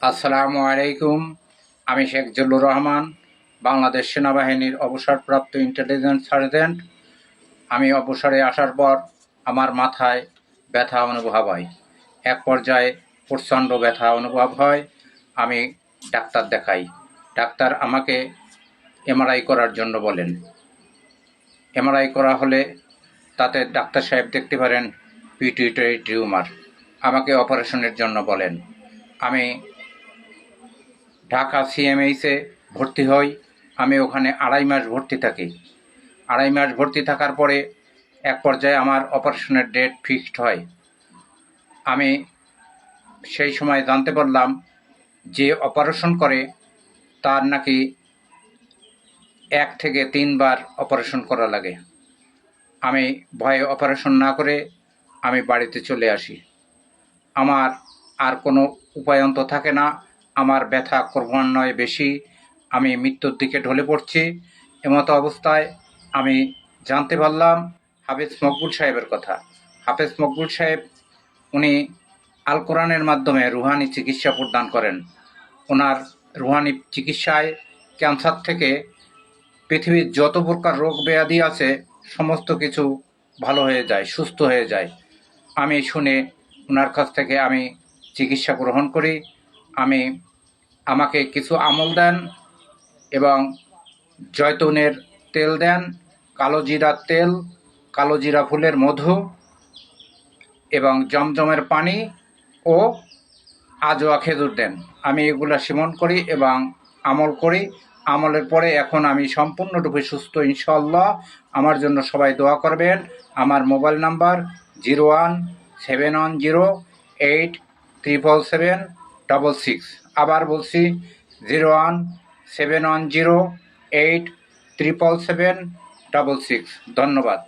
আসসালামু আলাইকুম। আমি শেখ জিল্লুর রহমান, বাংলাদেশ সেনাবাহিনীর অবসরপ্রাপ্ত ইন্টেলিজেন্স সার্জেন্ট। আমি অবসরে আসার পর আমার মাথায় ব্যথা অনুভব হয়। এক পর্যায়ে প্রচণ্ড ব্যথা অনুভব হয়। আমি ডাক্তার দেখাই। ডাক্তার আমাকে এমআরআই করার জন্য বলেন। এমআরআই করা হলে তাতে ডাক্তার সাহেব দেখতে পারেন পিটুইটারি টিউমার। আমাকে অপারেশনের জন্য বলেন। আমি ঢাকা সিএমএইচে ভর্তি হই। আমি ওখানে 2.5 মাস ভর্তি থাকি। 2.5 মাস ভর্তি থাকার পরে এক পর্যায়ে আমার অপারেশনের ডেট ফিক্সড হয়। আমি সেই সময় জানতে পারলাম যে অপারেশন করে তার নাকি 1 থেকে 3 বার অপারেশন করা লাগে। আমি ভয়ে অপারেশন না করে আমি বাড়িতে চলে আসি। আমার আর কোনো উপায়ন্ত থাকে না। আমার ব্যথা ক্রমান্বয়ে বেশি। আমি মৃত্যুর দিকে ঢলে পড়ছি। এমতো অবস্থায় আমি জানতে পারলাম হাফেজ মকবুল সাহেবের কথা। হাফেজ মকবুল সাহেব উনি আল কোরআনের মাধ্যমে রুহানি চিকিৎসা প্রদান করেন। ওনার রুহানি চিকিৎসায় ক্যান্সার থেকে পৃথিবীর যত প্রকার রোগ ব্যাধি আছে সমস্ত কিছু ভালো হয়ে যায়, সুস্থ হয়ে যায়। আমি শুনে ওনার কাছ থেকে আমি চিকিৎসা গ্রহণ করি। আমাকে কিছু আমল দেন এবং জয়তুনের তেল দেন, কালো জিরার তেল, কালো জিরা ফুলের মধু এবং জমজমের পানি ও আজোয়া খেজুর দেন। আমি এগুলা সেবন করি এবং আমল করি। আমলের পরে এখন আমি সম্পূর্ণরূপে সুস্থ ইনশাআল্লাহ। আমার জন্য সবাই দোয়া করবেন। আমার মোবাইল নাম্বার 0171071776। আবার বলছি 0171071776। ধন্যবাদ।